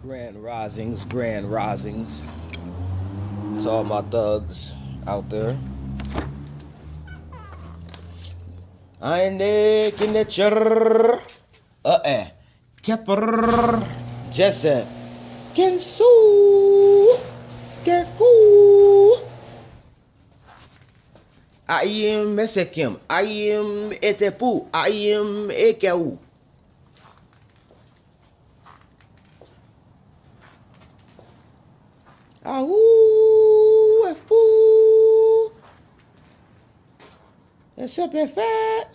Grand risings, grand risings. To all my thugs out there. Eine Kinetscher. Kepper. Jesse. Kensu. Keku. Aim Mesekim. Aim Etepu. Aim Ekeu. Ahoo, F-boo. Except fat.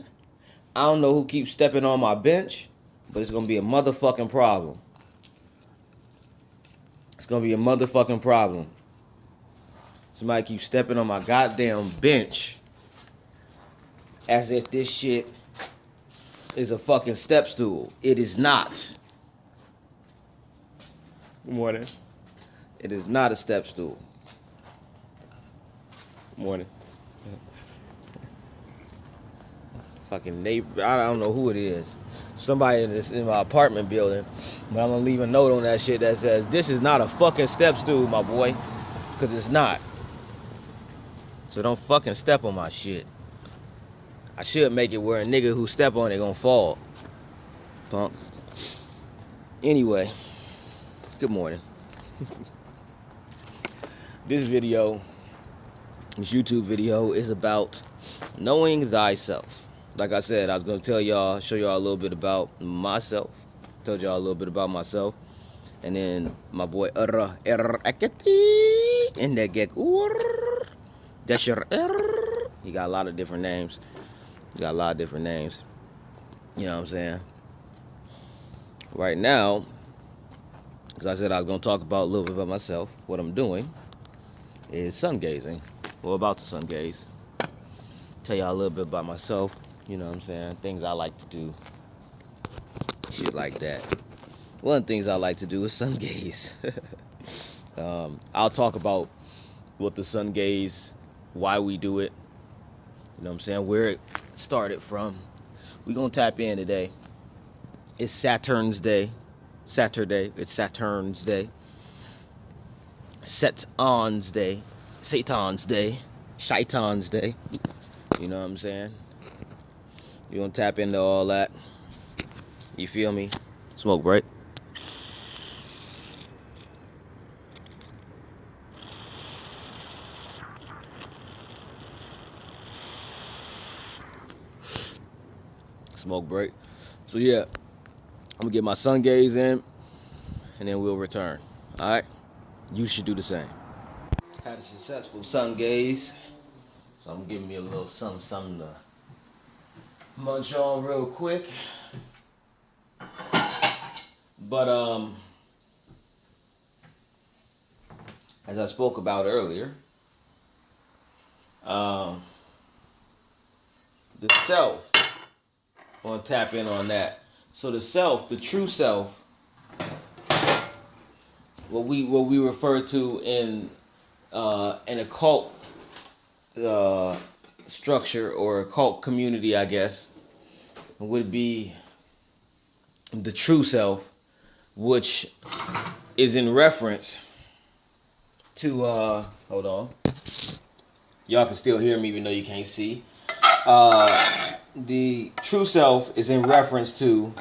I don't know who keeps stepping on my bench, but it's going to be a motherfucking problem. It's going to be a motherfucking problem. Somebody keeps stepping on my goddamn bench as if this shit is a fucking step stool. It is not. Good morning. It is not a step stool. Good morning. Fucking neighbor, I don't know who it is. Somebody in my apartment building, but I'm gonna leave a note on that shit that says, "This is not a fucking step stool, my boy," because it's not. So don't fucking step on my shit. I should make it where a nigga who step on it gonna fall. Punk. Anyway, good morning. This video, this YouTube video, is about knowing thyself. Like I said, I was going to show y'all a little bit about myself. Told y'all a little bit about myself. And then my boy Hr Axty and that get that's your he got a lot of different names. You know what I'm saying? Right now, because I said I was going to talk about a little bit about myself. What I'm doing is sun gazing. Well, about to sun gaze. Tell y'all a little bit about myself. You know what I'm saying? Things I like to do. Shit like that. One of the things I like to do is sun gaze. I'll talk about what the sun gaze, why we do it. You know what I'm saying? Where it started from. We're going to tap in today. It's Saturn's Day. Saturday. It's Saturn's Day. Satan's Day. Satan's Day. Shaitan's Day. You know what I'm saying? You gonna tap into all that. You feel me? Smoke break. Smoke break. So yeah, I'm gonna get my sun gaze in, and then we'll return. Alright? You should do the same. Had a successful sun gaze. So I'm giving me a little something to munch on real quick. But as I spoke about earlier, the self, I want to tap in on that. So the self, the true self, what we refer to in an occult structure or occult community, I guess, would be the true self, which is in reference to hold on, y'all can still hear me even though you can't see. The true self is in reference to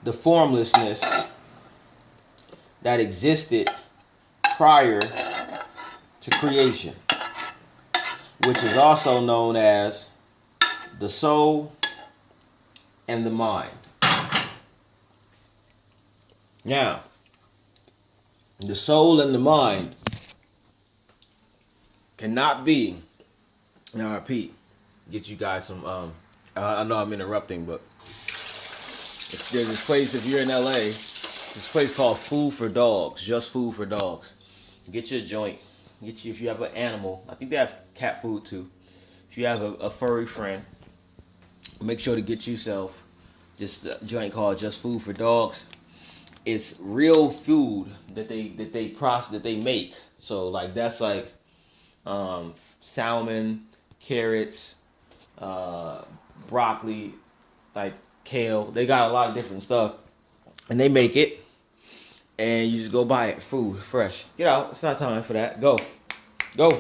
the formlessness that existed prior to creation, which is also known as the soul and the mind. Now, the soul and the mind cannot be, now I repeat, get you guys some, I know I'm interrupting, but there's this place, if you're in LA, this place called Food for Dogs, just food for dogs. Get your joint, if you have an animal, I think they have cat food too. If you have a furry friend, make sure to get yourself just a joint called Just Food for Dogs. It's real food that they make. So like that's like salmon, carrots, broccoli, like kale. They got a lot of different stuff, and they make it. and you just go buy it. Food, fresh. Get out. It's not time for that. Go.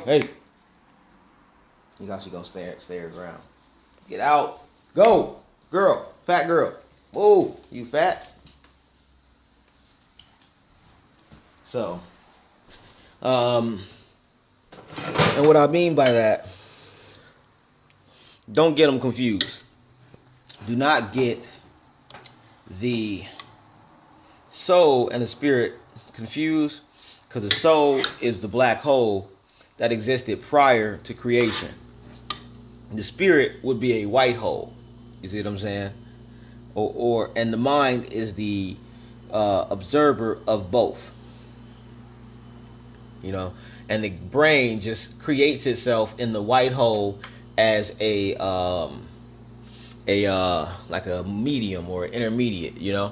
Hey. You got you gonna stare around. Get out. Go. Girl. Fat girl. Whoa. You fat? So, and what I mean by that, don't get them confused. Do not get the soul and the spirit confused, because the soul is the black hole that existed prior to creation. The spirit would be a white hole. You see what I'm saying? And the mind is the observer of both. You know, and the brain just creates itself in the white hole as a like a medium or intermediate, you know,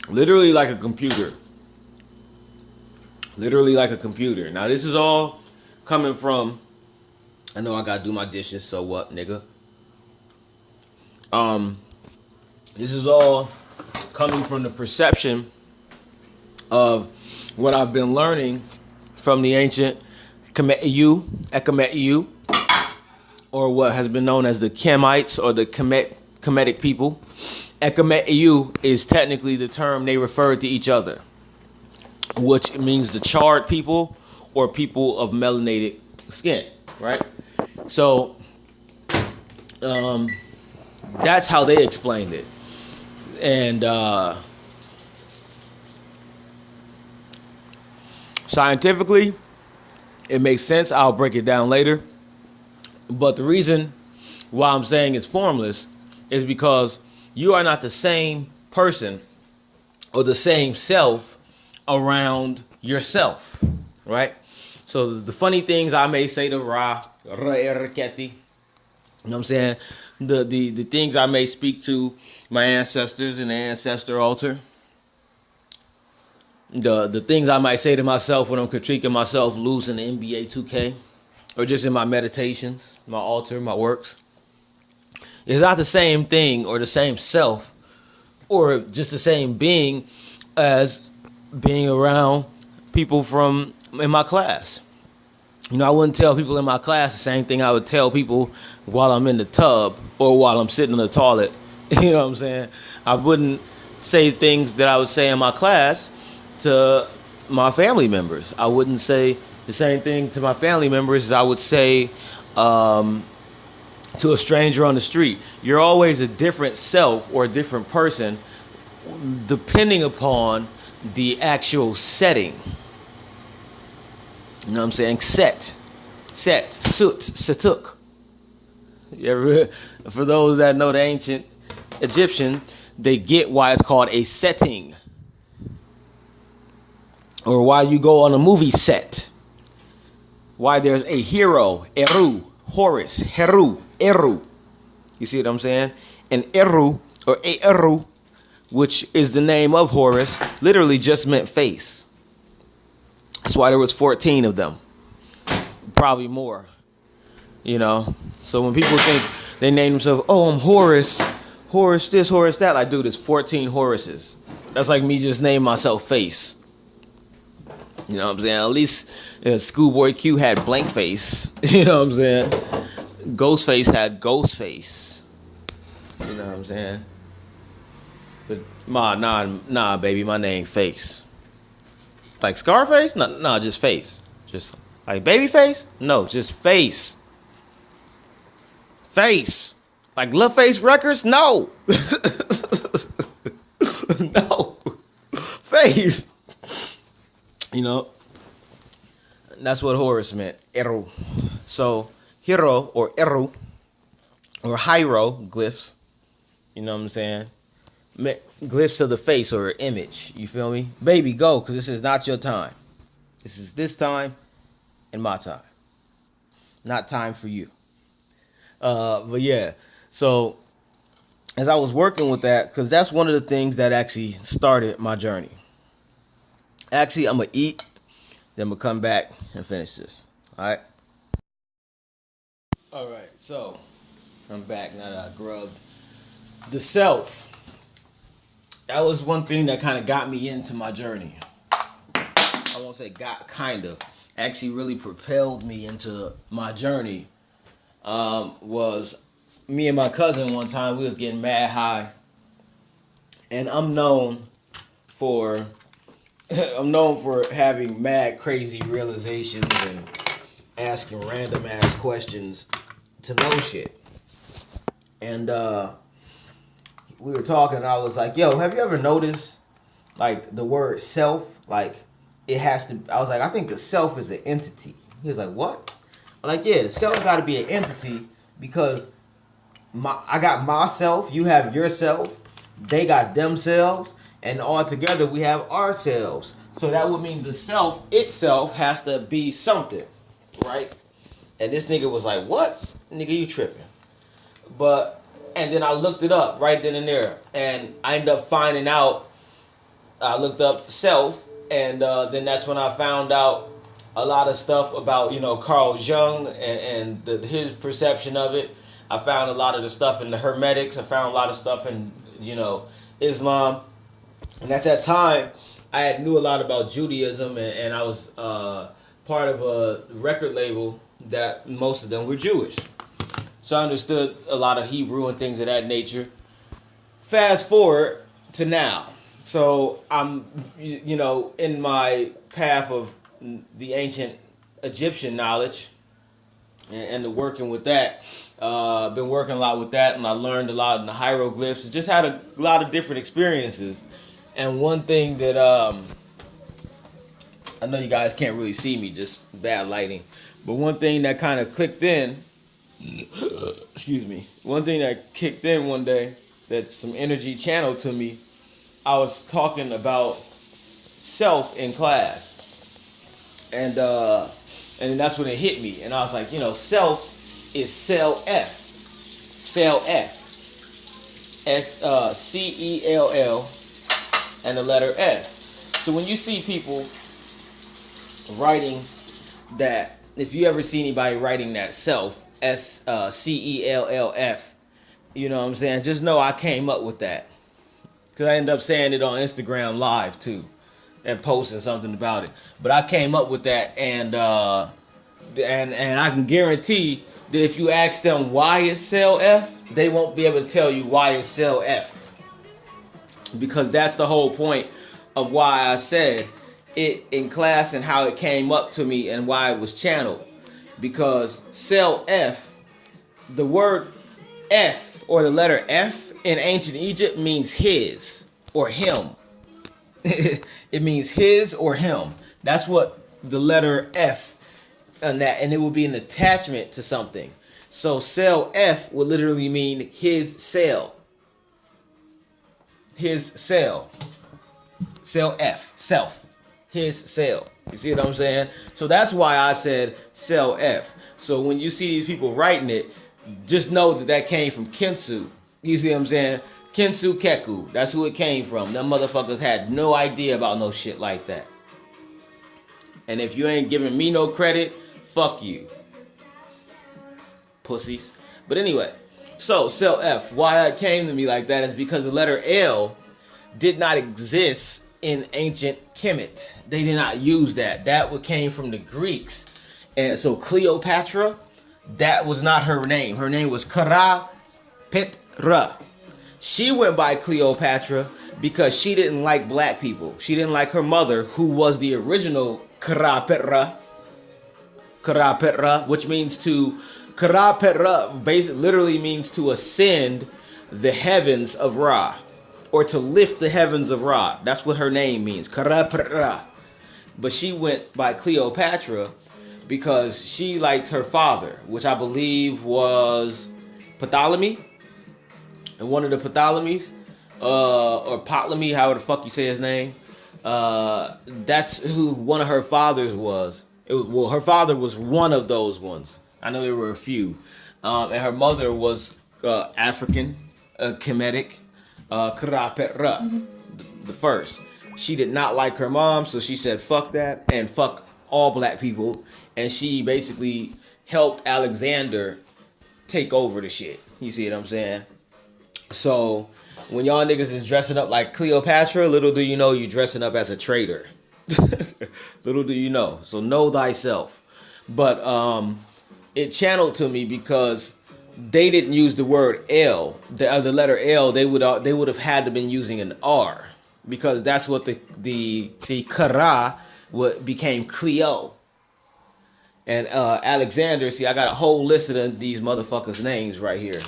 literally like a computer. Now this is all coming from, I know I gotta do my dishes, so what, nigga? This is all coming from the perception of what I've been learning from the ancient Kemetu, or what has been known as the Kemites or the Kemetic people. Kemetu is technically the term they refer to each other, which means the charred people or people of melanated skin, right? So that's how they explained it. And scientifically, it makes sense. I'll break it down later. But the reason why I'm saying it's formless is because you are not the same person or the same self around yourself, right? So the funny things I may say to Hr Axty, you know what I'm saying? The things I may speak to my ancestors in the ancestor altar, the things I might say to myself when I'm critiquing myself losing the NBA 2K, or just in my meditations, my altar, my works, is not the same thing or the same self or just the same being as being around people from in my class. You know, I wouldn't tell people in my class the same thing I would tell people while I'm in the tub or while I'm sitting in the toilet. You know what I'm saying? I wouldn't say things that I would say in my class to my family members. I wouldn't say the same thing to my family members as I would say to a stranger on the street. You're always a different self or a different person depending upon the actual setting. You know what I'm saying? Set, sut, satuk. For those that know the ancient Egyptian, they get why it's called a setting. Or why you go on a movie set. Why there's a hero, Eru, Horus, Heru, Eru. You see what I'm saying? And Eru, or Eru, which is the name of Horus, literally just meant face. That's why there was 14 of them. Probably more. You know? So when people think they name themselves, oh, I'm Horus, Horus this, Horus that, like, dude, it's 14 Horuses. That's like me just naming myself Face. You know what I'm saying? At least Schoolboy Q had blank face. You know what I'm saying? Ghostface had ghost face. You know what I'm saying? But nah, baby, my name Face. Like Scarface? No, just Face. Just like Babyface? No, just Face. Face. Like Lil Face Records? No. No. Face. You know, that's what Horus meant, Eru. So, hero or Eru, or hieroglyphs, you know what I'm saying? Glyphs of the face or image, you feel me? Baby, go, because this is not your time. This is this time and my time. Not time for you. But yeah, so as I was working with that, because that's one of the things that actually started my journey. Actually, I'm going to eat, then I'm going to come back and finish this. Alright? Alright, so I'm back now that I grubbed. The self. that was one thing that kind of got me into my journey. I won't say got, kind of. Actually really propelled me into my journey. Was me and my cousin one time, we was getting mad high. And I'm known for having mad crazy realizations and asking random ass questions to know shit. And we were talking, and I was like, yo, have you ever noticed, like, the word self? Like, it has to, I was like, I think the self is an entity. He was like, what? I'm like, yeah, the self got to be an entity because I got myself, you have yourself, they got themselves, and all together we have ourselves. So that would mean the self itself has to be something, right? And this nigga was like, what? Nigga, you tripping. And then I looked it up right then and there. And I ended up finding out, I looked up self, and then that's when I found out a lot of stuff about, Carl Jung and his perception of it. I found a lot of the stuff in the Hermetics. I found a lot of stuff in, Islam. And at that time, I knew a lot about Judaism, and I was part of a record label that most of them were Jewish. So I understood a lot of Hebrew and things of that nature. Fast forward to now. So I'm, in my path of the ancient Egyptian knowledge and the working with that. Been working a lot with that, and I learned a lot in the hieroglyphs. Just had a lot of different experiences. And one thing that I know you guys can't really see me, just bad lighting. But one thing that kind of clicked in, excuse me, one thing that kicked in one day that some energy channeled to me, I was talking about self in class. And that's when it hit me. And I was like, self is cell F. Cell F. Cell and the letter F. So when you see people writing that, if you ever see anybody writing that self, Cell, you know what I'm saying? Just know I came up with that. Because I ended up saying it on Instagram Live too. And posting something about it. But I came up with that, and I can guarantee that if you ask them why it's cell F, they won't be able to tell you why it's cell F. Because that's the whole point of why I said it in class and how it came up to me and why it was channeled. Because cell F, the word F or the letter F in ancient Egypt means his or him. It means his or him. That's what the letter F and it will be an attachment to something. So cell F would literally mean his cell. His cell. Cell F. Self. His cell. You see what I'm saying? So that's why I said cell F. So when you see these people writing it, just know that came from Kinsu. You see what I'm saying? Kinsu Keku. That's who it came from. Them motherfuckers had no idea about no shit like that. And if you ain't giving me no credit, fuck you. Pussies. But anyway, so cell F, why it came to me like that is because the letter L did not exist in ancient Kemet. They did not use that. That came from the Greeks. And so Cleopatra, that was not her name. Her name was Kara Petra. She went by Cleopatra because she didn't like black people. She didn't like her mother, who was the original Kara Petra. Kara Petra, which means to, Kara Petra basically literally means to ascend the heavens of Ra, or to lift the heavens of Ra. That's what her name means, Kara Petra. But she went by Cleopatra because she liked her father, which I believe was Ptolemy. And one of the Ptolemies, or Ptolemy, however the fuck you say his name, that's who one of her fathers was. Her father was one of those ones. I know there were a few. And her mother was African, Kemetic, Karapetra, the first. She did not like her mom, so she said, fuck that, and fuck all black people. And she basically helped Alexander take over the shit. You see what I'm saying? So when y'all niggas is dressing up like Cleopatra, little do you know you dressing up as a traitor. Little do you know. So know thyself. But it channeled to me because they didn't use the word L, the letter L. They would have had to been using an R, because that's what the Kara became Cleo. And Alexander, see, I got a whole list of these motherfuckers' names right here.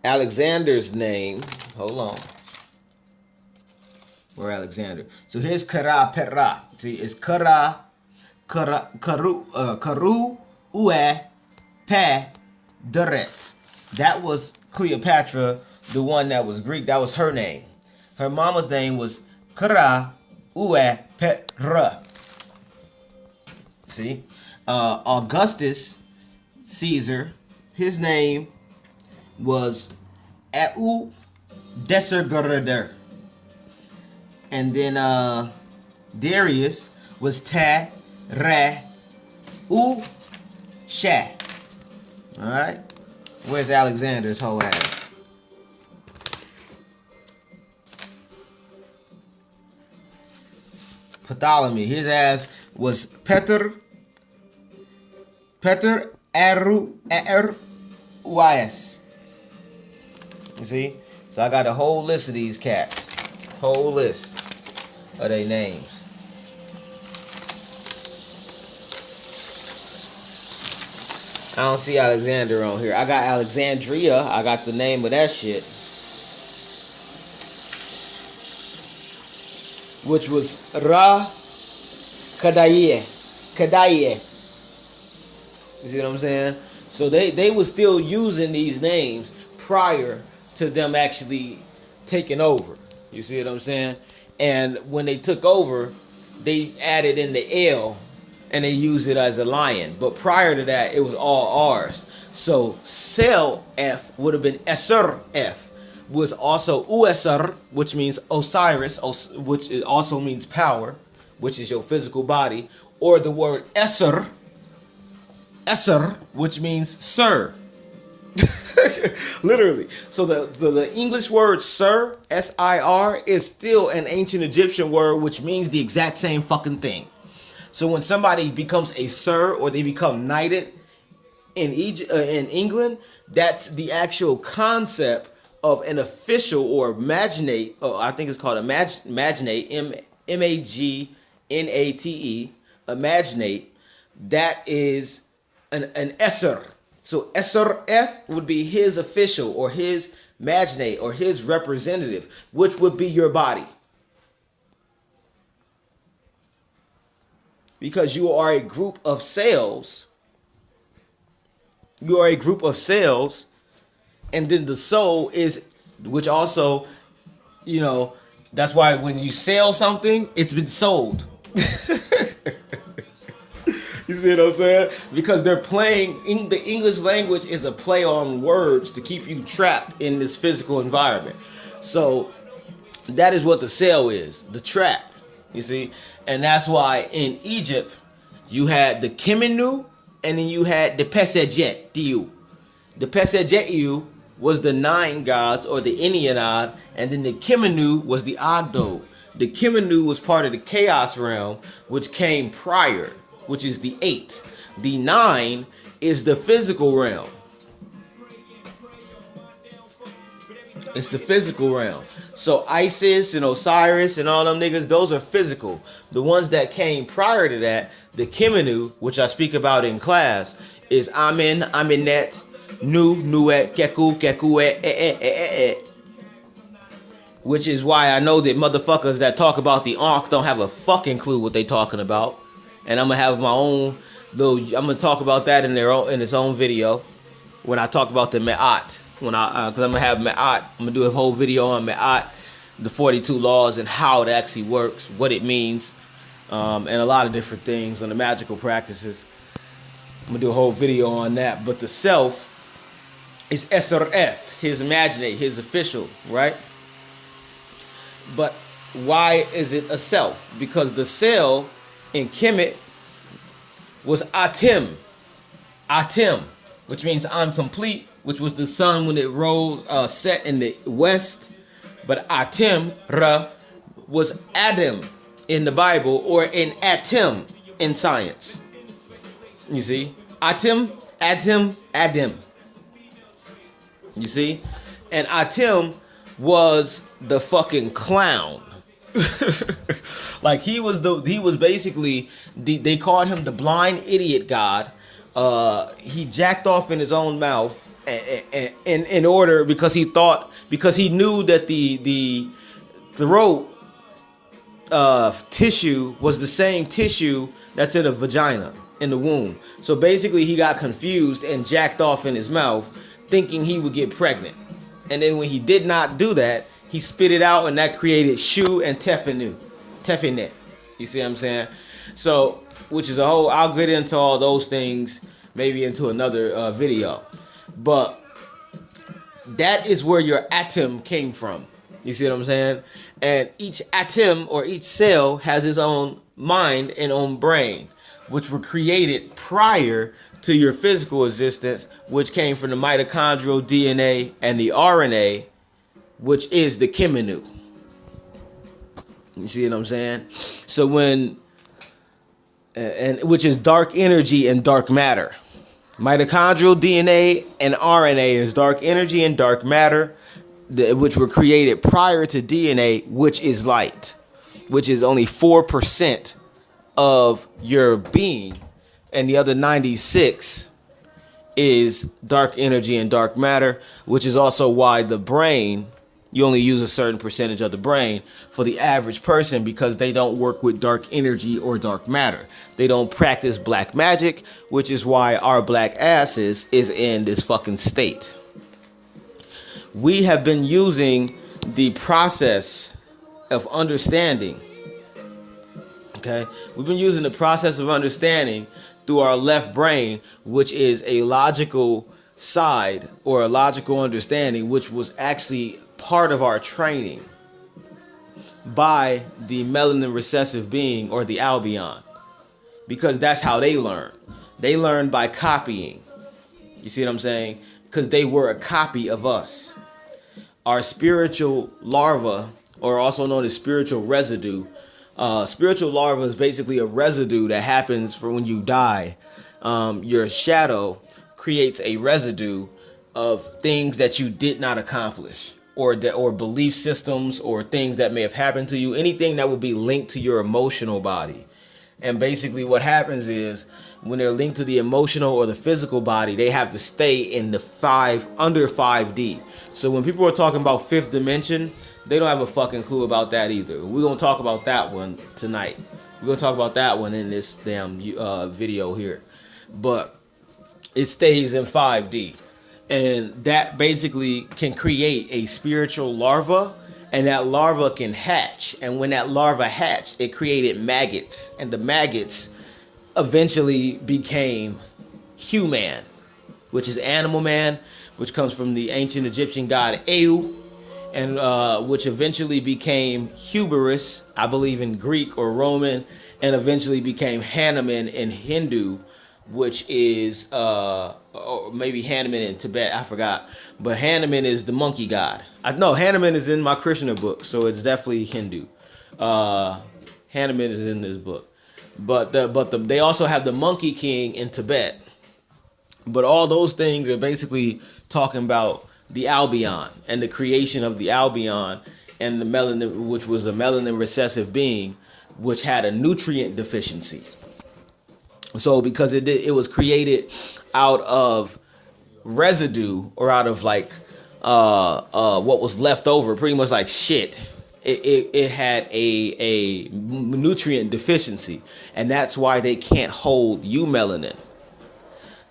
Alexander's name, hold on. Where Alexander? So here's Kara Perra. See, it's Kara, Karu, Ue, Pe, Deret. That was Cleopatra, the one that was Greek. That was her name. Her mama's name was Kara, Ue, Pe, Ra. See, Augustus Caesar, his name was Eu Desergerader. And then Darius was Ta, Ra, U, Sha. Alright? Where's Alexander's whole ass? Ptolemy, his ass was Peter Eru Uis. You see? So I got a whole list of these cats. Whole list of their names. I don't see Alexander on here. I got Alexandria. I got the name of that shit. Which was Ra Kadaye. You see what I'm saying? So they were still using these names prior to them actually taking over. You see what I'm saying? And when they took over, they added in the L and they used it as a lion. But prior to that, it was all R's. So Sel F would have been Esr F, was also Usr, which means Osiris, which also means power, which is your physical body, or the word Esr, which means sir. Literally. So the English word sir, S-I-R, is still an ancient Egyptian word which means the exact same fucking thing. So when somebody becomes a sir or they become knighted in England, that's the actual concept of an official or magnate. I think it's called a magnate, M-A-G-N-A-T-E, a magnate. That is an Esser. So Esser F would be his official or his magnate or his representative, which would be your body. Because you are a group of cells. You are a group of cells. And then the soul is, which also, you know, that's why when you sell something, it's been sold. You see what I'm saying? Because they're playing, in the English language is a play on words to keep you trapped in this physical environment. So that is what the cell is, the trap, you see? And that's why in Egypt, you had the Kimenu, and then you had the Pesejet-Tiu. The Pesejet-Tiu was the 9 gods, or the Ennead, and then the Kimenu was the Ogdo. The Kimenu was part of the chaos realm, which came prior, which is the 8. The 9 is the physical realm. It's the physical realm. So Isis and Osiris and all them niggas, those are physical. The ones that came prior to that, the Kimenu, which I speak about in class, is Amen, Amenet, Nu, Nuet, Keku, Kekuet, which is why I know that motherfuckers that talk about the Ark don't have a fucking clue what they talking about. And I'm gonna have my own little. I'm gonna talk about that in its own video when I talk about the Me'at. Because I'm gonna have Me'at. I'm gonna do a whole video on Me'at, the 42 laws and how it actually works, what it means, and a lot of different things on the magical practices. I'm gonna do a whole video on that. But the self is SRF, his imaginate, his official, right? But why is it a self? Because the cell in Kemet was Atim, which means I'm complete, which was the sun when it rose, set in the west. But Atem, Ra, was Adam in the Bible, or in Atem in science. You see? Atem, Adam. You see? And Atem was the fucking clown. Like he was basically they called him the blind idiot god. He jacked off in his own mouth in order because he knew that the throat tissue was the same tissue that's in a vagina, in the womb. So basically he got confused and jacked off in his mouth thinking he would get pregnant. And then when he did not do that, he spit it out, and that created Shu and Tefenet. You see what I'm saying? So, which is I'll get into all those things maybe into another video. But that is where your atom came from. You see what I'm saying? And each atom or each cell has its own mind and own brain, which were created prior to your physical existence, which came from the mitochondrial DNA and the RNA, which is the Kiminu. You see what I'm saying? So which is dark energy and dark matter. Mitochondrial DNA and RNA is dark energy and dark matter, which were created prior to DNA, which is light, which is only 4% of your being, and the other 96 is dark energy and dark matter, which is also why the brain, you only use a certain percentage of the brain for the average person, because they don't work with dark energy or dark matter. They don't practice black magic, which is why our black asses is in this fucking state. We have been using the process of understanding. Okay? We've been using the process of understanding through our left brain, which is a logical side or a logical understanding, which was actually part of our training by the melanin recessive being, or the albion, because that's how they learn. They learn by copying. You see what I'm saying? Because they were a copy of us. Our spiritual larva, or also known as spiritual residue. Spiritual larva is basically a residue that happens for when you die. Your shadow creates a residue of things that you did not accomplish, or belief systems, or things that may have happened to you, anything that would be linked to your emotional body. And basically what happens is, when they're linked to the emotional or the physical body, they have to stay in the under 5D. So when people are talking about fifth dimension, they don't have a fucking clue about that either. We're going to talk about that one tonight. We're going to talk about that one in this damn video here. But it stays in 5D. And that basically can create a spiritual larva, and that larva can hatch. And when that larva hatched, it created maggots. And the maggots eventually became human, which is animal man, which comes from the ancient Egyptian god Eu, and which eventually became Huberus, I believe in Greek or Roman, and eventually became Hanuman in Hindu, which is or maybe Hanuman in Tibet, I forgot. But Hanuman is the monkey god. I know Hanuman is in my Krishna book, so it's definitely Hindu. Hanuman is in this book. But they also have the monkey king in Tibet. But all those things are basically talking about the albion and the creation of the albion and the melanin, which was the melanin recessive being, which had a nutrient deficiency. So because it was created out of residue, or out of like what was left over, pretty much like shit. It had a nutrient deficiency, and that's why they can't hold melanin.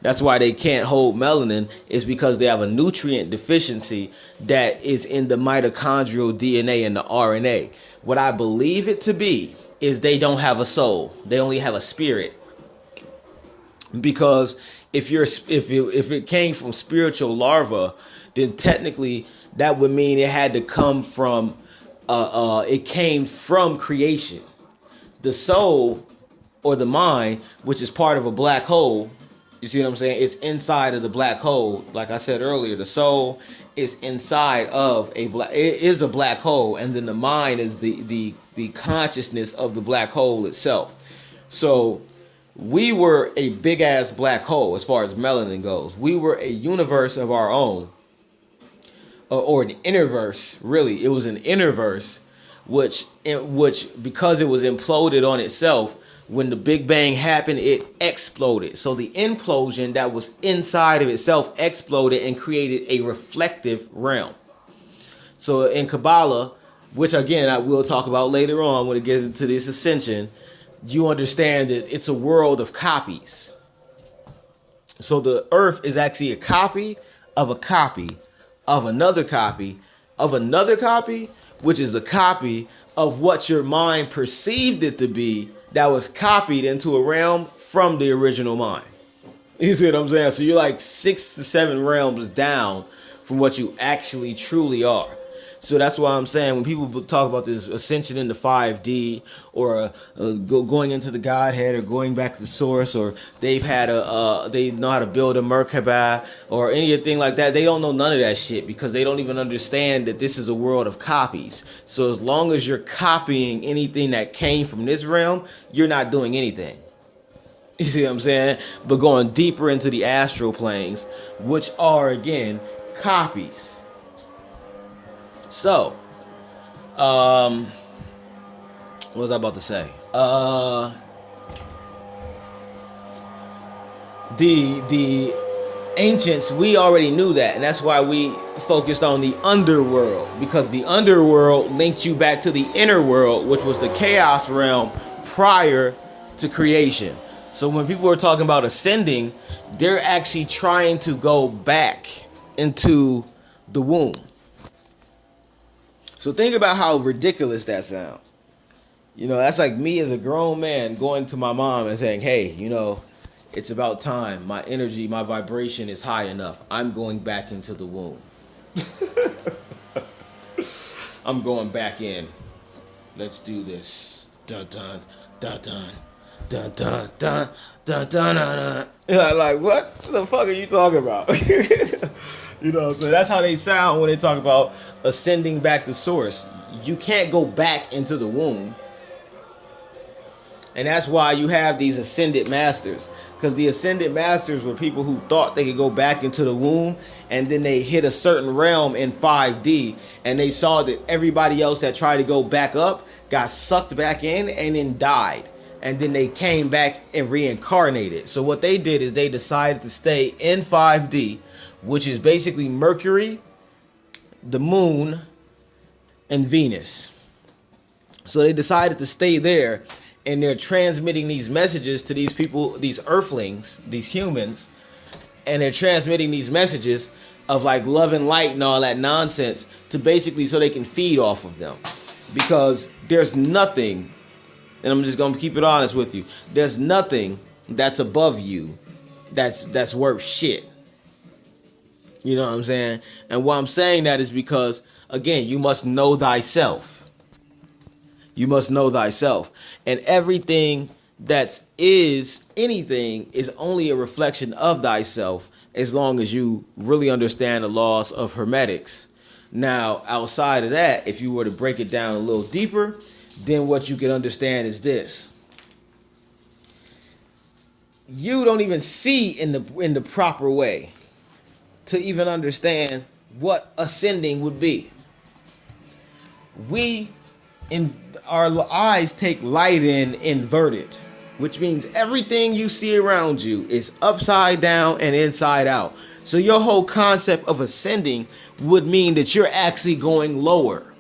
That's why they can't hold melanin, is because they have a nutrient deficiency that is in the mitochondrial DNA and the RNA. What I believe it to be is they don't have a soul. They only have a spirit. Because if it came from spiritual larva, then technically that would mean it had to come from it came from creation. The soul, or the mind, which is part of a black hole, You see what I'm saying? It's inside of the black hole. Like I said earlier, the soul is inside of it is a black hole, and then the mind is the consciousness of the black hole itself. So we were a big ass black hole as far as melanin goes. We were a universe of our own, or an interverse. Really, it was an interverse, which because it was imploded on itself. When the Big Bang happened, it exploded. So the implosion that was inside of itself exploded and created a reflective realm. So in Kabbalah, which again I will talk about later on when we get into this ascension, you understand that it's a world of copies. So the earth is actually a copy of another copy of another copy, which is a copy of what your mind perceived it to be, that was copied into a realm from the original mind. You see what I'm saying? So you're like 6 to 7 realms down from what you actually truly are. So that's why I'm saying when people talk about this ascension into 5D or going into the Godhead or going back to the source, or they've had they know how to build a Merkabah or anything like that, they don't know none of that shit because they don't even understand that this is a world of copies. So as long as you're copying anything that came from this realm, you're not doing anything. You see what I'm saying? But going deeper into the astral planes, which are again copies. So, what was I about to say? The ancients, we already knew that, and that's why we focused on the underworld, because the underworld linked you back to the inner world, which was the chaos realm prior to creation. So when people are talking about ascending, they're actually trying to go back into the womb. So think about how ridiculous that sounds. You know, that's like me as a grown man going to my mom and saying, hey, you know, it's about time. My energy, my vibration is high enough. I'm going back into the womb. I'm going back in. Let's do this. Dun dun dun dun dun dun dun dun dun dun. Yeah, like what the fuck are you talking about? You know, so that's how they sound when they talk about ascending back to source. You can't go back into the womb. And that's why you have these ascended masters. Because the ascended masters were people who thought they could go back into the womb, and then they hit a certain realm in 5D, and they saw that everybody else that tried to go back up got sucked back in and then died. And then they came back and reincarnated. So what they did is they decided to stay in 5D, which is basically Mercury, the moon, and Venus. So they decided to stay there, and they're transmitting these messages to these people, these earthlings, these humans, and they're transmitting these messages of like love and light and all that nonsense to basically so they can feed off of them. Because there's nothing, and I'm just going to keep it honest with you, there's nothing that's above you that's worth shit. You know what I'm saying? And why I'm saying that is because, again, you must know thyself. You must know thyself. And everything that is anything is only a reflection of thyself as long as you really understand the laws of hermetics. Now, outside of that, if you were to break it down a little deeper, then what you can understand is this. You don't even see in the proper way to even understand what ascending would be. We, in our eyes, take light in inverted, which means everything you see around you is upside down and inside out. So your whole concept of ascending would mean that you're actually going lower.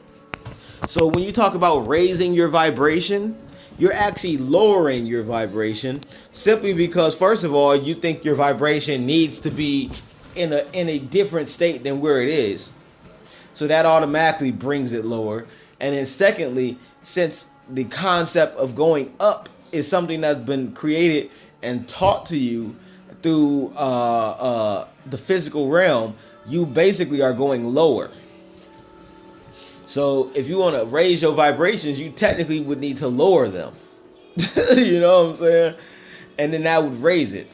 So when you talk about raising your vibration, you're actually lowering your vibration simply because, first of all, you think your vibration needs to be in a different state than where it is. So that automatically brings it lower. And then secondly, since the concept of going up is something that's been created and taught to you through the physical realm, you basically are going lower. So if you want to raise your vibrations, you technically would need to lower them. You know what I'm saying? And then that would raise it.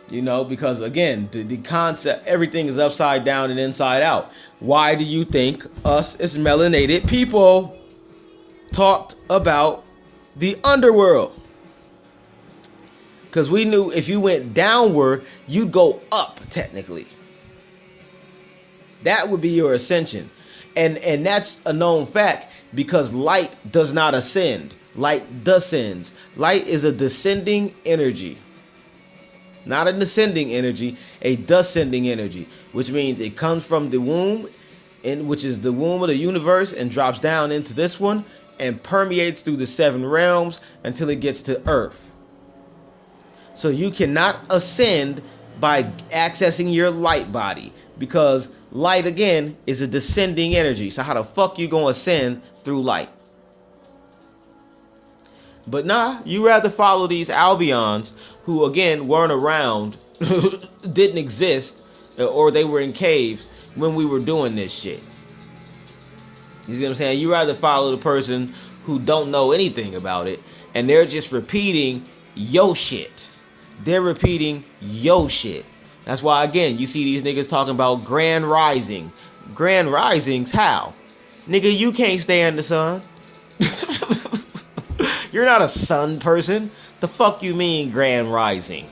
You know, because again, the concept, everything is upside down and inside out. Why do you think us as melanated people talked about the underworld? Because we knew if you went downward, you'd go up technically. That would be your ascension. And that's a known fact because light does not ascend. Light descends. Light is a descending energy. Not an ascending energy, a descending energy, which means it comes from the womb, which is the womb of the universe, and drops down into this one and permeates through the 7 realms until it gets to Earth. So you cannot ascend by accessing your light body because light, again, is a descending energy. So how the fuck you gonna ascend through light? But nah, you rather follow these Albions who, again, weren't around, didn't exist, or they were in caves when we were doing this shit. You see what I'm saying? You rather follow the person who don't know anything about it, and they're just repeating yo shit. They're repeating yo shit. That's why, again, you see these niggas talking about grand rising. Grand risings? How? Nigga, you can't stay in the sun. You're not a sun person. The fuck you mean grand rising?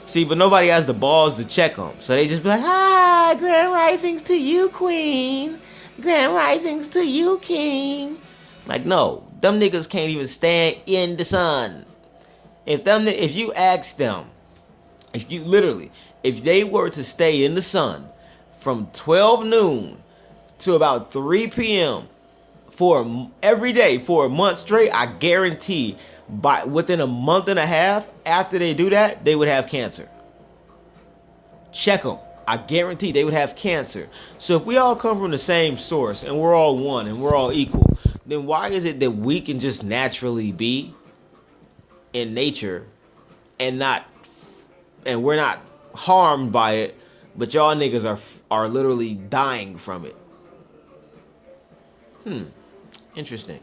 See, but nobody has the balls to check them. So they just be like, ah, grand risings to you, queen. Grand risings to you, king. Like, no. Them niggas can't even stand in the sun. If you ask them, if they were to stay in the sun from 12 noon to about 3 p.m. for every day for a month straight, I guarantee within a month and a half after they do that, they would have cancer. Check them. I guarantee they would have cancer. So if we all come from the same source and we're all one and we're all equal, then why is it that we can just naturally be in nature and we're not harmed by it, but y'all niggas are literally dying from it? Interesting.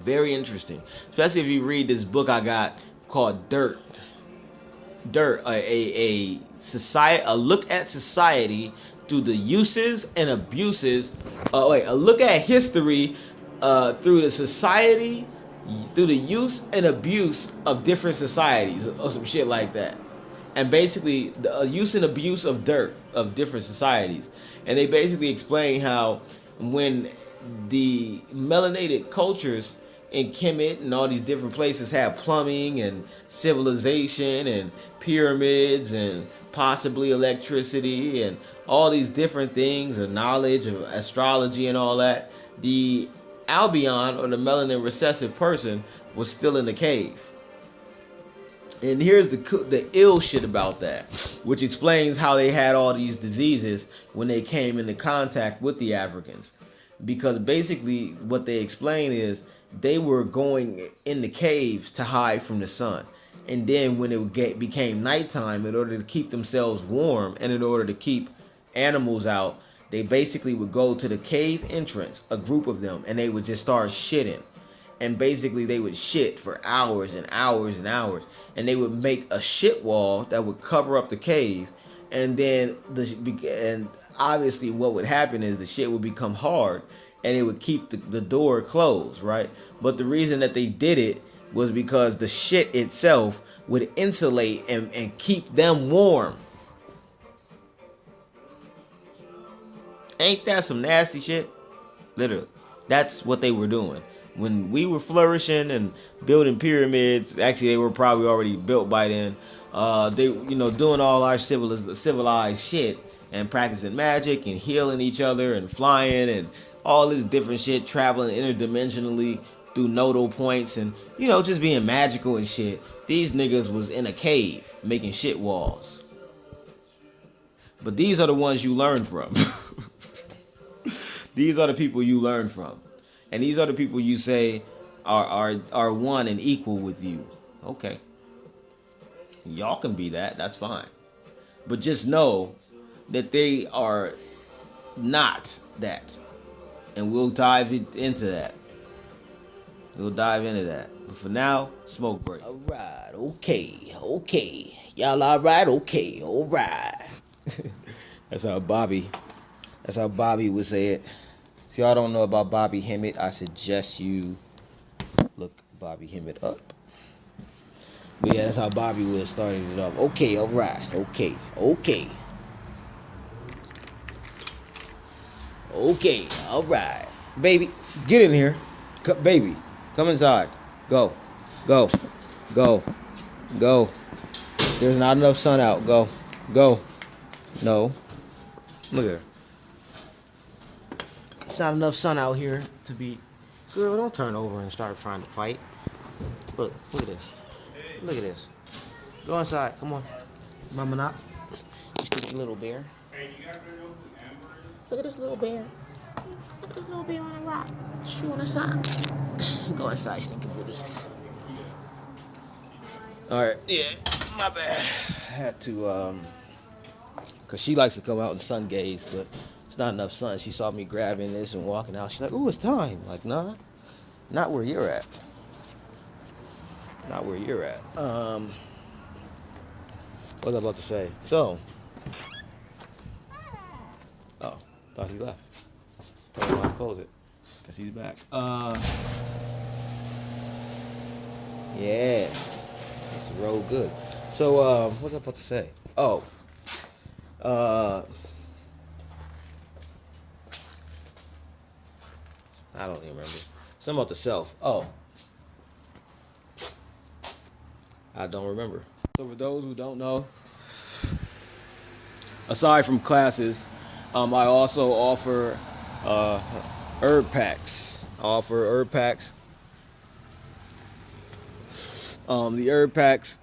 Very interesting. Especially if you read this book I got called Dirt. A look at society through the uses and abuses. A look at history through the society, through the use and abuse of different societies, or some shit like that. And basically, the use and abuse of dirt of different societies. And they basically explain how when the melanated cultures in Kemet and all these different places have plumbing and civilization and pyramids and possibly electricity and all these different things and knowledge of astrology and all that, the Albion or the melanin recessive person was still in the cave. And here's the ill shit about that, which explains how they had all these diseases when they came into contact with the Africans. Because basically what they explain is they were going in the caves to hide from the sun. And then when it became nighttime, in order to keep themselves warm and in order to keep animals out, they basically would go to the cave entrance, a group of them, and they would just start shitting. And basically they would shit for hours and hours and hours. And they would make a shit wall that would cover up the cave. And then obviously what would happen is the shit would become hard and it would keep the door closed, right? But the reason that they did it was because the shit itself would insulate and keep them warm. Ain't that some nasty shit? Literally. That's what they were doing. When we were flourishing and building pyramids, actually they were probably already built by then. They, doing all our civilized shit and practicing magic and healing each other and flying and all this different shit, traveling interdimensionally through nodal points and, just being magical and shit. These niggas was in a cave making shit walls. But these are the ones you learn from. These are the people you learn from. And these are the people you say are one and equal with you. Okay. Y'all can be that. That's fine. But just know that they are not that. And we'll dive into that. We'll dive into that. But for now, smoke break. All right, okay. Y'all all right? Okay, all right. That's how Bobby would say it. If y'all don't know about Bobby Hemmett, I suggest you look Bobby Hemmett up. But yeah, that's how Bobby would have started it off. Okay, all right. Okay. Okay, all right. Baby, get in here. Baby, come inside. Go. There's not enough sun out. Go. No. Look at her. It's not enough sun out here to be... Girl, don't turn over and start trying to fight. Look at this. Look at this. Go inside. Come on. Mama knock. You stupid little bear. Hey, you gotta know who Amber is? Look at this little bear. Look at this little bear on the rock. Shoe on the side. Go inside, stinky booties. Alright, yeah, my bad. I had to, because she likes to come out and sun gaze, but it's not enough sun. She saw me grabbing this and walking out. She's like, ooh, it's time. Like, nah, not where you're at. Not where you're at. What was I about to say? So, oh, thought he left. Told him to close it. Guess he's back. Yeah, it's real good. So, what was I about to say? Oh, I don't even remember. Something about the self. Oh, I don't remember. So for those who don't know, aside from classes, I also offer herb packs. I offer herb packs. The herb packs,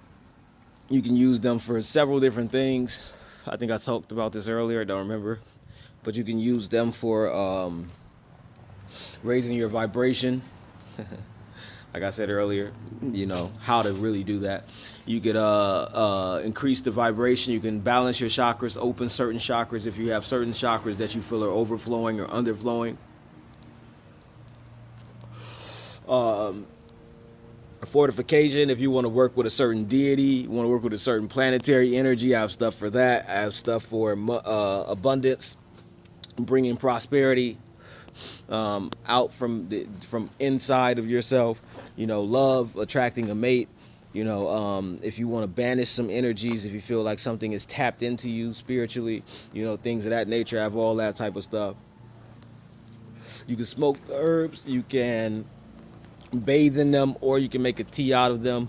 you can use them for several different things. I think I talked about this earlier, I don't remember. But you can use them for raising your vibration. Like I said earlier, you know, how to really do that. You could increase the vibration. You can balance your chakras, open certain chakras if you have certain chakras that you feel are overflowing or underflowing. Fortification, if you want to work with a certain deity, you want to work with a certain planetary energy, I have stuff for that. I have stuff for abundance, bringing prosperity out from inside of yourself. You know, love, attracting a mate. You know, if you want to banish some energies, if you feel like something is tapped into you spiritually, you know, things of that nature. I have all that type of stuff. You can smoke the herbs. You can bathe in them, or you can make a tea out of them.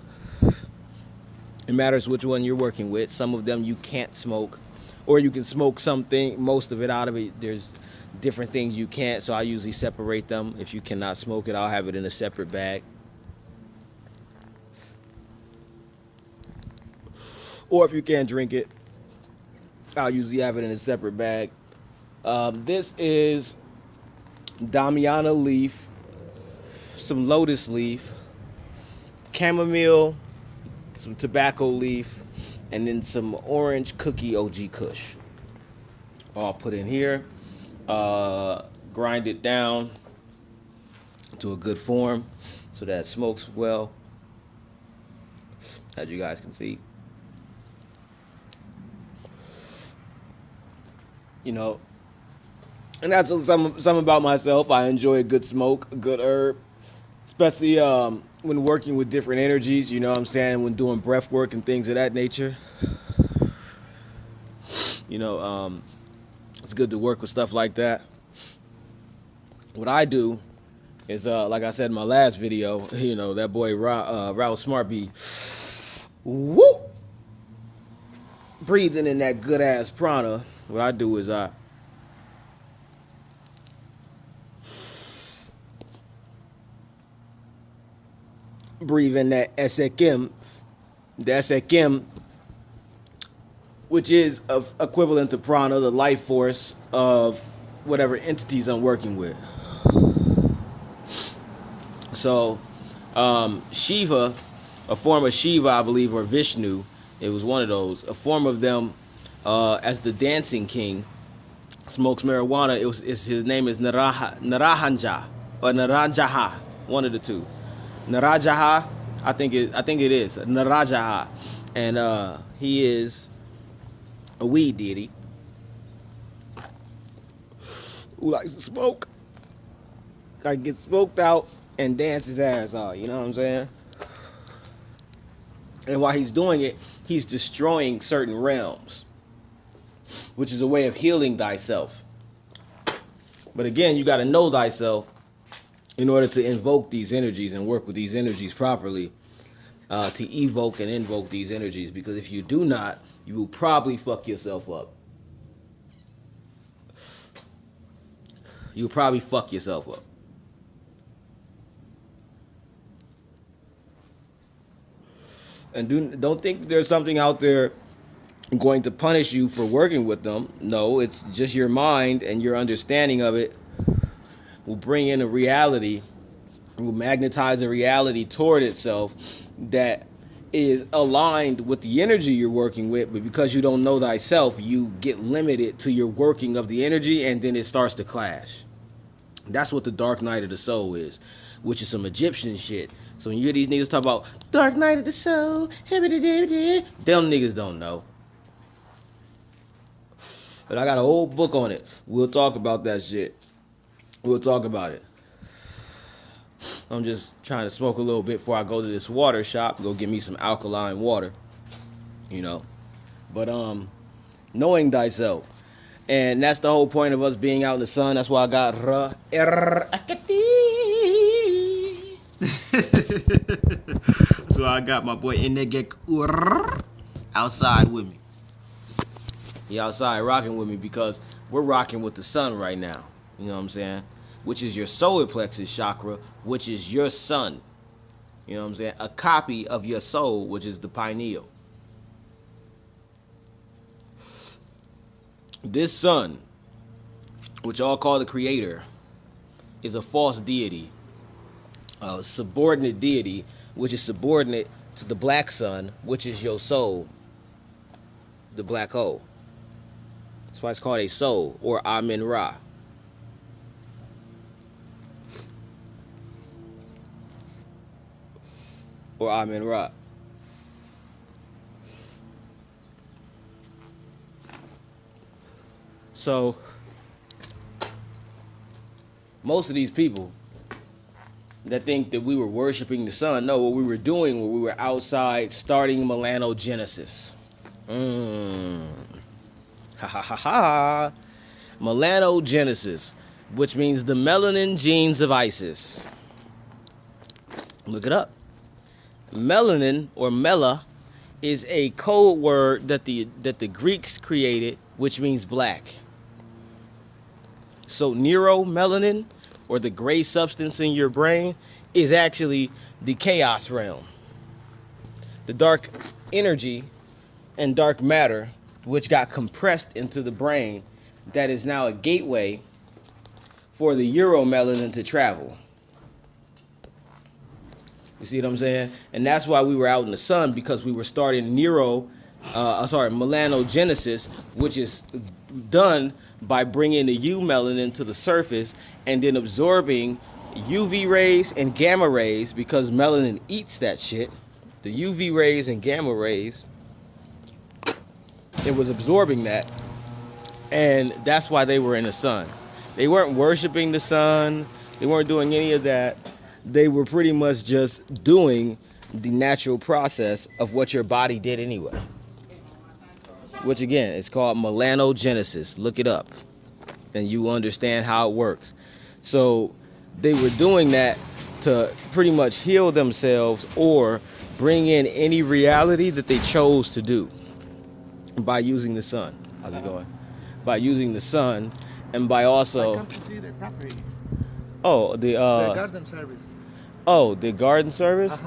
It matters which one you're working with. Some of them you can't smoke, or you can smoke something, most of it out of it. There's different things you can't, so I usually separate them. If you cannot smoke it, I'll have it in a separate bag. Or if you can't drink it, I'll usually have it in a separate bag. This is Damiana leaf, some lotus leaf, chamomile, some tobacco leaf, and then some orange cookie OG Kush. All put in here. Grind it down to a good form so that it smokes well, as you guys can see. You know, and that's some about myself. I enjoy a good smoke, a good herb, especially when working with different energies, you know what I'm saying, when doing breath work and things of that nature. You know, it's good to work with stuff like that. What I do is, like I said in my last video, you know, that boy Raul Smart be whoop, breathing in that good ass prana. What I do is I breathe in that SKM, the SKM, which is equivalent to prana, the life force of whatever entities I'm working with. So, Shiva, a form of Shiva, I believe, or Vishnu, it was one of those, a form of them, as the dancing king, smokes marijuana. His name is Narahanja or Naranjaha, one of the two. Narajaha. I think it is Narajaha, and he is a weed deity who likes to smoke, like get smoked out and dance his ass off. You know what I'm saying? And while he's doing it, he's destroying certain realms, which is a way of healing thyself. But again, you got to know thyself in order to invoke these energies and work with these energies properly, to evoke and invoke these energies. Because if you do not, you will probably fuck yourself up. You'll probably fuck yourself up. And don't think there's something out there going to punish you for working with them. No, it's just your mind and your understanding of it will bring in a reality, will magnetize a reality toward itself that is aligned with the energy you're working with. But because you don't know thyself, you get limited to your working of the energy, and then it starts to clash. That's what the dark night of the soul is, which is some Egyptian shit. So when you hear these niggas talk about dark night of the soul, them niggas don't know. But I got a whole book on it. We'll talk about that shit. We'll talk about it. I'm just trying to smoke a little bit before I go to this water shop, go get me some alkaline water, you know. But knowing thyself. And that's the whole point of us being out in the sun. That's why I got Hr Axty. So I got my boy Inegek outside with me. He outside rocking with me because we're rocking with the sun right now. You know what I'm saying? Which is your solar plexus chakra, which is your sun. You know what I'm saying? A copy of your soul, which is the pineal. This sun, which all call the creator, is a false deity, a subordinate deity, which is subordinate to the black sun, which is your soul, the black hole. That's why it's called a soul, or Amen Ra. Or Amen Ra. So, most of these people that think that we were worshiping the sun, no, what we were doing when we were outside starting melanogenesis. Ha ha ha ha. Melanogenesis, which means the melanin genes of Isis. Look it up. Melanin, or mela, is a code word that the Greeks created, which means black. So neuromelanin, or the gray substance in your brain, is actually the chaos realm. The dark energy and dark matter, which got compressed into the brain, that is now a gateway for the euromelanin to travel. You see what I'm saying? And that's why we were out in the sun, because we were starting melanogenesis, which is done by bringing the eumelanin to the surface and then absorbing UV rays and gamma rays, because melanin eats that shit. The UV rays and gamma rays, it was absorbing that, and that's why they were in the sun. They weren't worshiping the sun. They weren't doing any of that. They were pretty much just doing the natural process of what your body did anyway. Which again, it's called melanogenesis. Look it up and you understand how it works. So they were doing that to pretty much heal themselves or bring in any reality that they chose to do by using the sun. How's it going? By using the sun, and by also... I come to see the property. Oh, the garden service. Oh, the garden service?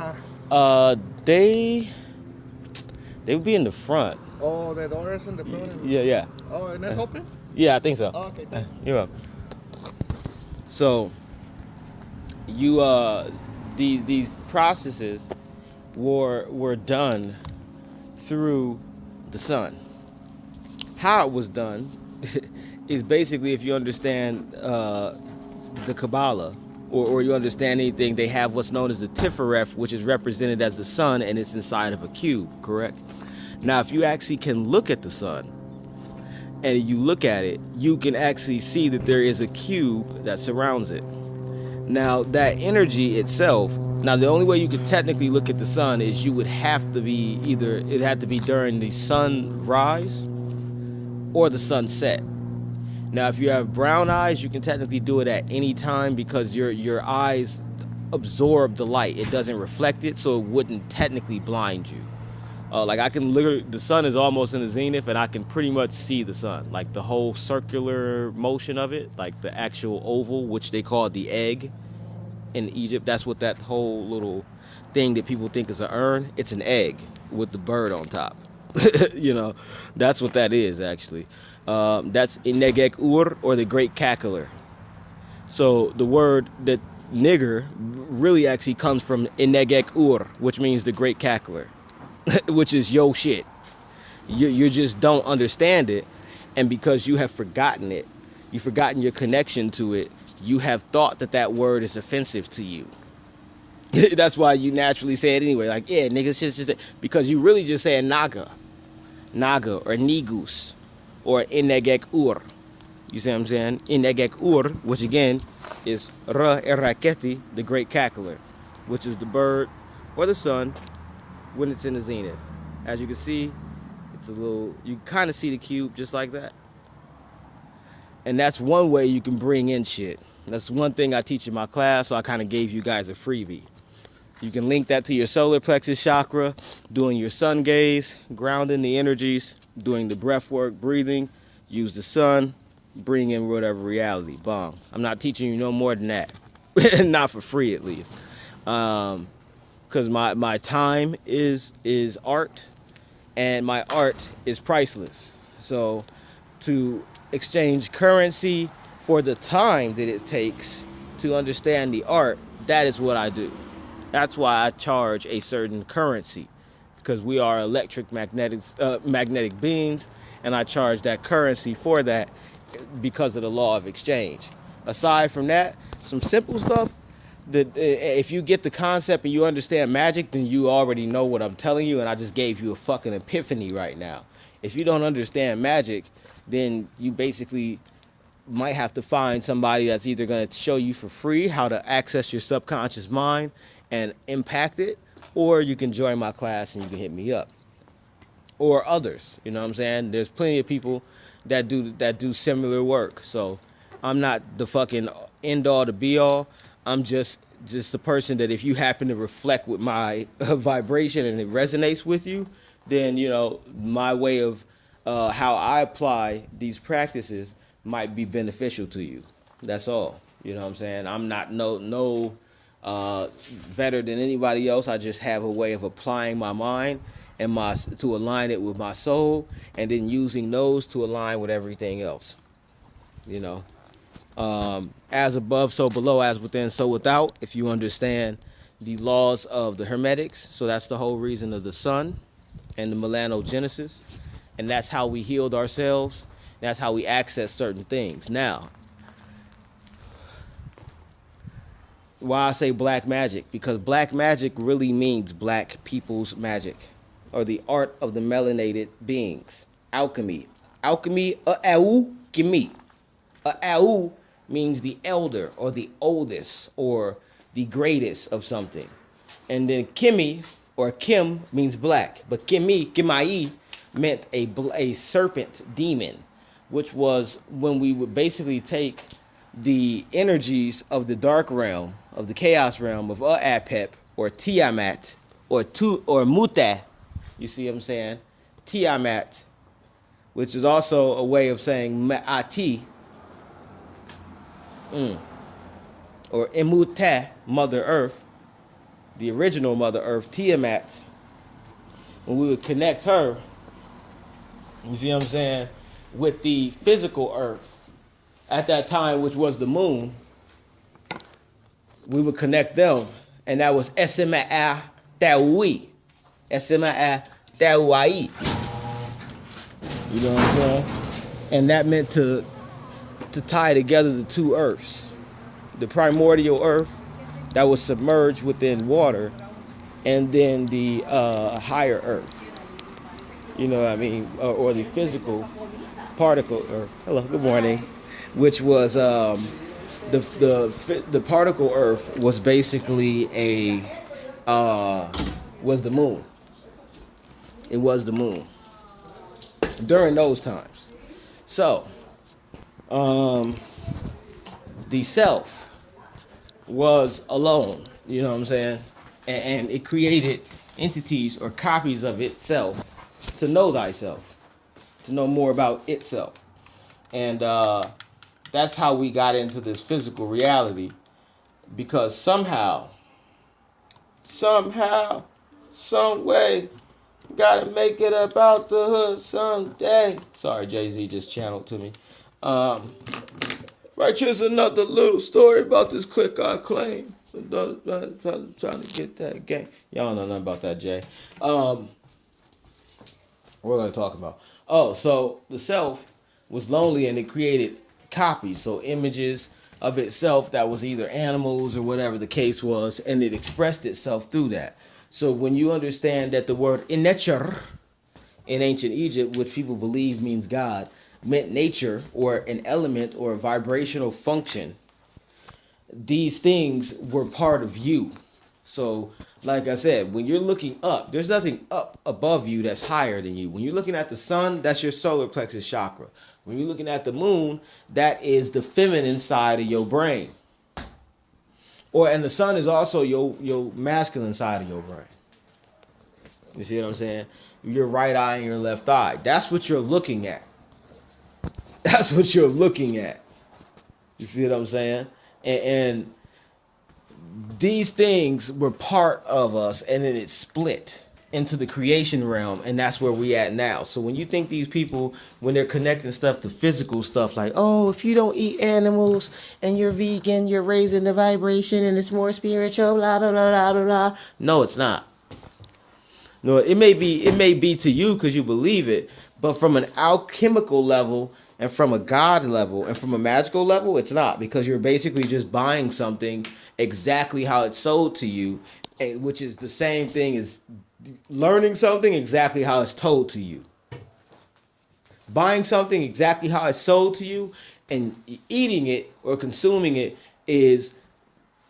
They would be in the front. Oh, the doors in the front? Yeah. Oh, and that's open? Yeah, I think so. Oh, okay, thanks. You're welcome. So, these processes were done through the sun. How it was done is basically, if you understand the Kabbalah, or you understand anything, they have what's known as the Tifereth, which is represented as the sun, and it's inside of a cube, correct? Now, if you actually can look at the sun, and you look at it, you can actually see that there is a cube that surrounds it. Now, that energy itself, now the only way you could technically look at the sun is you would have to be it had to be during the sunrise or the sunset. Now, if you have brown eyes, you can technically do it at any time because your eyes absorb the light. It doesn't reflect it, so it wouldn't technically blind you. Like I can literally, the sun is almost in the zenith, and I can pretty much see the sun, like the whole circular motion of it, like the actual oval, which they call the egg in Egypt. That's what that whole little thing that people think is an urn. It's an egg with the bird on top. You know, that's what that is actually. That's Inegek Ur, or the great cackler. So the word that nigger really actually comes from Inegek Ur, which means the great cackler. Which is yo shit. You just don't understand it, and because you have forgotten it, you've forgotten your connection to it, you have thought that word is offensive to you. That's why you naturally say it anyway, like, yeah, niggas, just because you really just saying naga or nigus or inegek ur. You see what I'm saying? Inegek ur, which again is Hr Axty, the great cackler, which is the bird or the sun when it's in the zenith. As you can see, it's a little, you kind of see the cube just like that. And that's one way you can bring in shit. That's one thing I teach in my class, so I kind of gave you guys a freebie. You can link that to your solar plexus chakra, doing your sun gaze, grounding the energies, doing the breath work, breathing, use the sun, bring in whatever reality. Bong. I'm not teaching you no more than that. Not for free, at least. Because my time is art, and my art is priceless. So to exchange currency for the time that it takes to understand the art, that is what I do. That's why I charge a certain currency, because we are magnetic beings, and I charge that currency for that because of the law of exchange. Aside from that, some simple stuff, that if you get the concept and you understand magic, then you already know what I'm telling you, and I just gave you a fucking epiphany right now. If you don't understand magic, then you basically might have to find somebody that's either going to show you for free how to access your subconscious mind and impact it, or you can join my class and you can hit me up, or others. You know what I'm saying? There's plenty of people that do similar work. So I'm not the fucking end all to be all. I'm just the person that if you happen to reflect with my vibration and it resonates with you, then, you know, my way of how I apply these practices might be beneficial to you. That's all. You know what I'm saying? I'm not no better than anybody else. I just have a way of applying my mind and to align it with my soul, and then using those to align with everything else. You know, as above, so below, as within, so without. If you understand the laws of the Hermetics, so that's the whole reason of the sun and the melanogenesis, and that's how we healed ourselves. That's how we access certain things. Now, why I say black magic? Because black magic really means black people's magic, or the art of the melanated beings. Alchemy. Alchemy, alchemy. Au means the elder, or the oldest, or the greatest of something. And then kimi, or kim, means black. But kimai, meant a serpent demon, which was when we would basically take the energies of the dark realm, of the chaos realm of Apep, or Tiamat, or Muta. You see what I'm saying? Tiamat, which is also a way of saying Ma'ati, or Imuta, Mother Earth, the original Mother Earth, Tiamat. When we would connect her, you see what I'm saying, with the physical earth at that time, which was the moon, we would connect them, and that was Esema'a Taui. Esema'a Tauai. You know what I'm saying? And that meant to tie together the two earths. the primordial earth that was submerged within water, and then the higher earth. You know what I mean? Or the physical particle. Or hello, good morning. Which was the particle earth was basically was the moon. It was the moon during those times. So, the self was alone, you know what I'm saying? And it created entities or copies of itself to know thyself, to know more about itself. And that's how we got into this physical reality, because somehow, some way, gotta make it about the hood someday. Sorry, Jay-Z just channeled to me. Right, here's another little story about this clique I claim. Trying to get that game. Y'all don't know nothing about that, Jay. What we're going to talk about. Oh, so the self was lonely and it created copies, so images of itself that was either animals or whatever the case was, and it expressed itself through that. So when you understand that the word nature in ancient Egypt, which people believe means God, meant nature or an element or a vibrational function, these things were part of you. So like I said, when you're looking up, there's nothing up above you that's higher than you. When you're looking at the sun, that's your solar plexus chakra. When you're looking at the moon, that is the feminine side of your brain. And the sun is also your masculine side of your brain. You see what I'm saying? Your right eye and your left eye. That's what you're looking at. That's what you're looking at. You see what I'm saying? And these things were part of us, and then it split into the creation realm, and that's where we at now. So when you think these people, when they're connecting stuff to physical stuff, like, oh, if you don't eat animals and you're vegan, you're raising the vibration and it's more spiritual, blah blah blah blah blah blah. No, it's not. No, it may be to you because you believe it, but from an alchemical level and from a God level and from a magical level, it's not, because you're basically just buying something exactly how it's sold to you, which is the same thing as learning something exactly how it's told to you. Buying something exactly how it's sold to you and eating it or consuming it is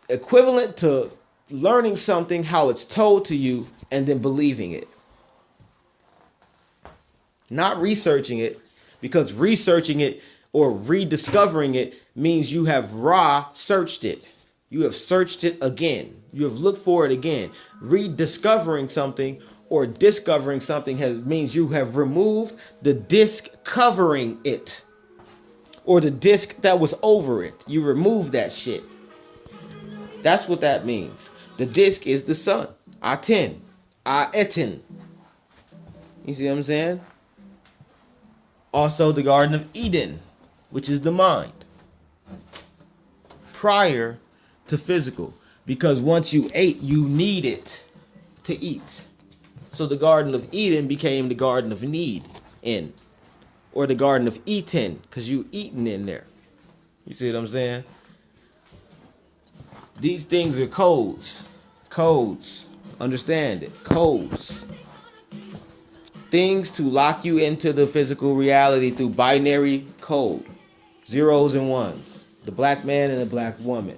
equivalent to learning something how it's told to you and then believing it. Not researching it, because researching it or rediscovering it means you have searched it. You have searched it again. You have looked for it again. Rediscovering something or discovering something means you have removed the disc covering it, or the disc that was over it. You removed that shit. That's what that means. The disc is the sun. Aten. Aeten. You see what I'm saying? Also the Garden of Eden, which is the mind. Prior to physical. Because once you ate, you need it to eat. So the Garden of Eden became the Garden of Need in. Or the Garden of Eden, because you eating in there. You see what I'm saying? These things are codes. Codes. Understand it. Codes. Things to lock you into the physical reality through binary code. Zeros and ones. The black man and the black woman.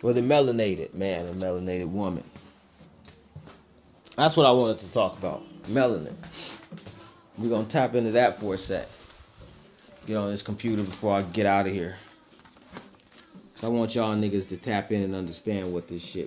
Or the melanated man and melanated woman. That's what I wanted to talk about. Melanin. We're going to tap into that for a sec. Get on this computer before I get out of here. Because I want y'all niggas to tap in and understand what this shit